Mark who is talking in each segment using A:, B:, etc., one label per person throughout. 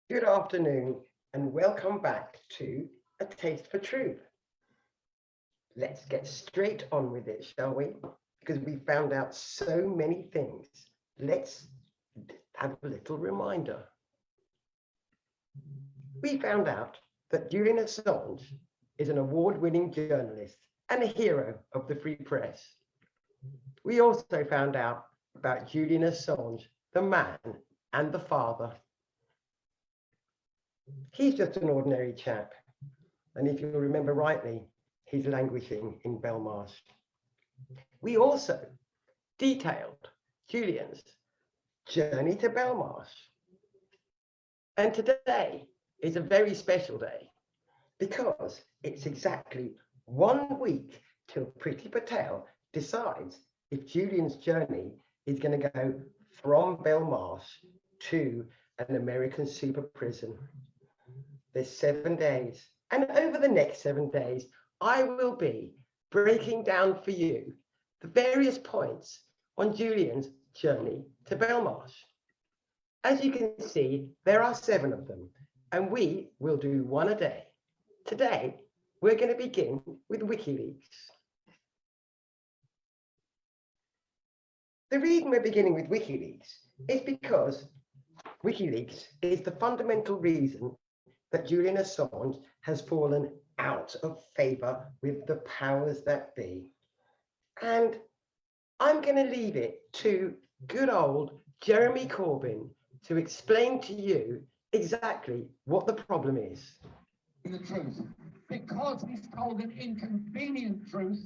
A: Good afternoon and welcome back to A Taste for Truth. Let's get straight on with it, shall we? Because we found out so many things. Let's have a little reminder. We found out that Julian Assange is an award-winning journalist and a hero of the free press. We also found out about Julian Assange, the man and the father. He's just an ordinary chap, and if you remember rightly, he's languishing in Belmarsh. We also detailed Julian's journey to Belmarsh. And today is a very special day because it's exactly 1 week till Priti Patel decides if Julian's journey is going to go from Belmarsh to an American super prison. There's 7 days, and over the next 7 days, I will be breaking down for you the various points on Julian's journey to Belmarsh. As you can see, there are 7 of them, and we will do 1 a day. Today, we're going to begin with WikiLeaks. The reason we're beginning with WikiLeaks is because WikiLeaks is the fundamental reason that Julian Assange has fallen out of favour with the powers that be. And I'm going to leave it to good old Jeremy Corbyn to explain to you exactly what the problem is.
B: The truth. Because he's told an inconvenient truth,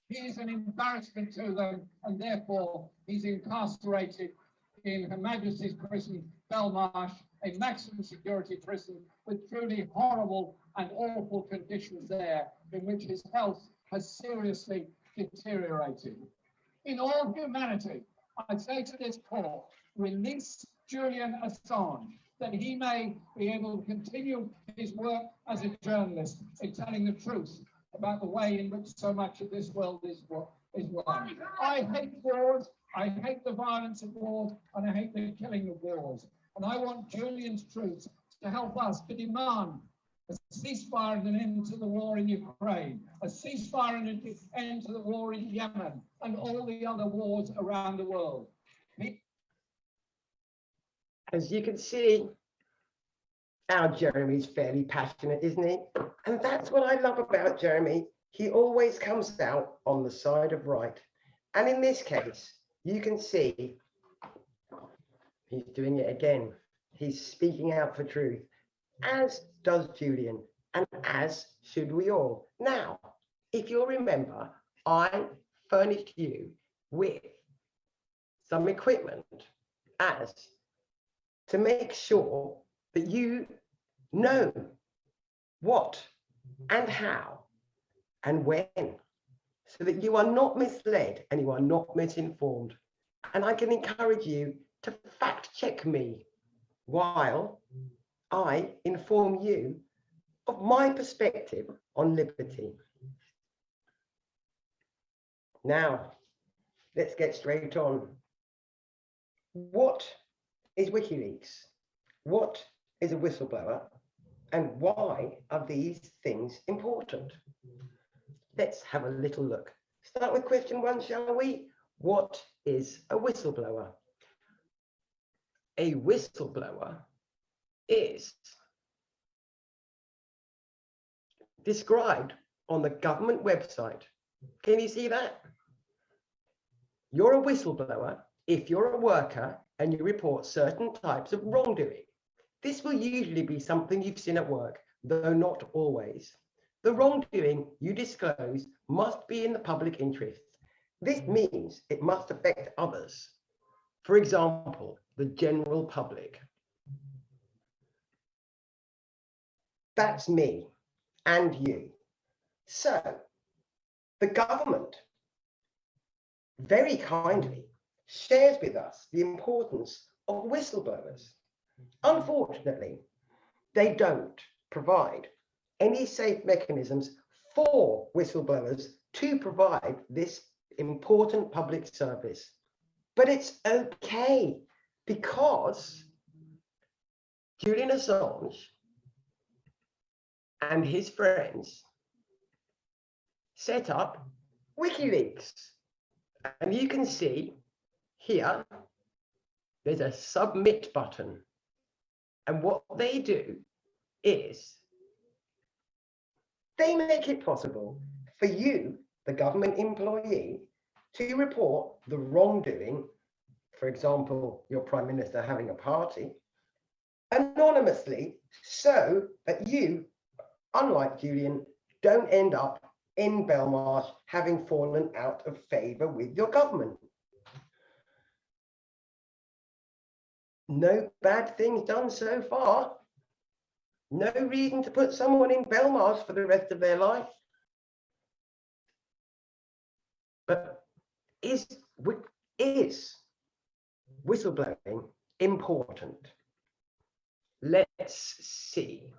B: he is an embarrassment to them, and therefore he's incarcerated in Her Majesty's Prison, Belmarsh, a maximum security prison with truly horrible and awful conditions there, in which his health has seriously deteriorated. In all humanity, I say to this court, release Julian Assange, that he may be able to continue his work as a journalist in telling the truth about the way in which so much of this world is run. I hate wars, I hate the violence of wars, and I hate the killing of wars. And I want Julian's truth to help us to demand a ceasefire and an end to the war in Ukraine, a ceasefire and an end to the war in Yemen, and all the other wars around the world.
A: As you can see, our Jeremy's fairly passionate, isn't he? And that's what I love about Jeremy. He always comes out on the side of right. And in this case, you can see he's doing it again. He's speaking out for truth, as does Julian, and as should we all. Now, if you'll remember, I furnished you with some equipment as to make sure that you know what and how and when, so that you are not misled and you are not misinformed. And I can encourage you to fact check me while I inform you of my perspective on liberty. Now, let's get straight on. What is WikiLeaks? What is a whistleblower? And why are these things important? Let's have a little look. Start with question 1, shall we? What is a whistleblower? A whistleblower is described on the government website. Can you see that? You're a whistleblower if you're a worker and you report certain types of wrongdoing. This will usually be something you've seen at work, though not always. The wrongdoing you disclose must be in the public interest. This means it must affect others. For example, the general public. That's me and you. So, the government very kindly shares with us the importance of whistleblowers. Unfortunately, they don't provide any safe mechanisms for whistleblowers to provide this important public service. But it's okay, because Julian Assange and his friends set up WikiLeaks. And you can see here, there's a submit button. And what they do is they make it possible for you, the government employee, to report the wrongdoing, for example, your Prime Minister having a party, anonymously, so that you, unlike Julian, don't end up in Belmarsh having fallen out of favour with your government. No bad things done so far. No reason to put someone in Belmarsh for the rest of their life. But is whistleblowing important? Let's see.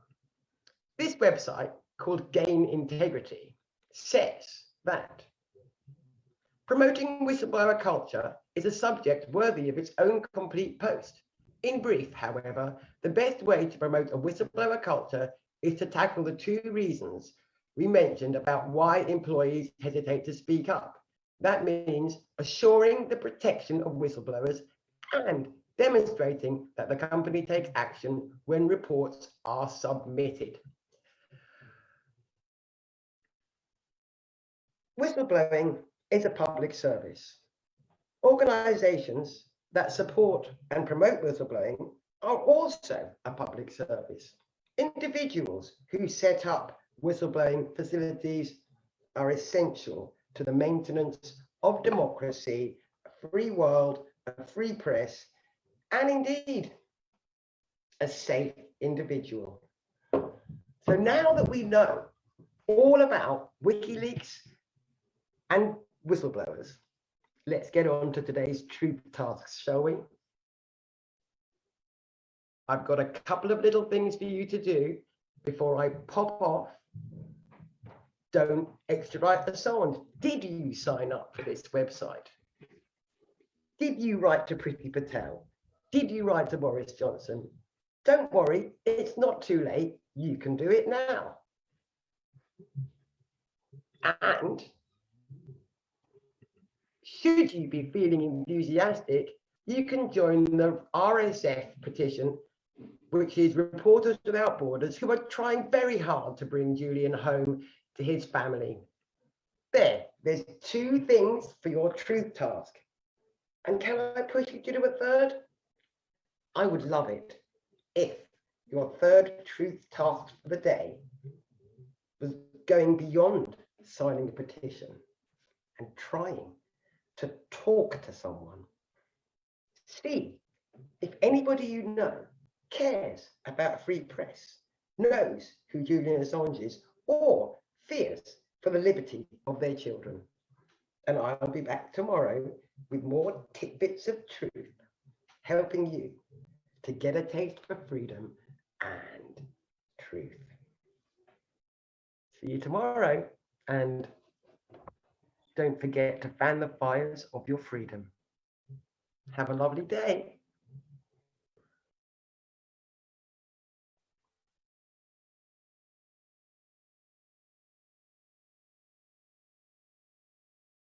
A: This website called Gain Integrity says that promoting whistleblower culture is a subject worthy of its own complete post. In brief, however, the best way to promote a whistleblower culture is to tackle the two reasons we mentioned about why employees hesitate to speak up. That means assuring the protection of whistleblowers and demonstrating that the company takes action when reports are submitted. Whistleblowing is a public service. Organizations that support and promote whistleblowing are also a public service. Individuals who set up whistleblowing facilities are essential to the maintenance of democracy, a free world, a free press, and indeed a safe individual. So now that we know all about WikiLeaks and whistleblowers, let's get on to today's truth tasks, shall we? I've got a couple of little things for you to do before I pop off. Don't extradite Assange. Did you sign up for this website? Did you write to Priti Patel? Did you write to Boris Johnson? Don't worry, it's not too late. You can do it now. And should you be feeling enthusiastic, you can join the RSF petition, which is Reporters Without Borders, who are trying very hard to bring Julian home to his family. There's two things for your truth task. And can I push you to do a third? I would love it if your third truth task for the day was going beyond signing a petition and trying to talk to someone. See if anybody you know cares about free press, knows who Julian Assange is, or fears for the liberty of their children. And I'll be back tomorrow with more tidbits of truth, helping you to get a taste for freedom and truth. See you tomorrow, and don't forget to fan the fires of your freedom. Have a lovely day.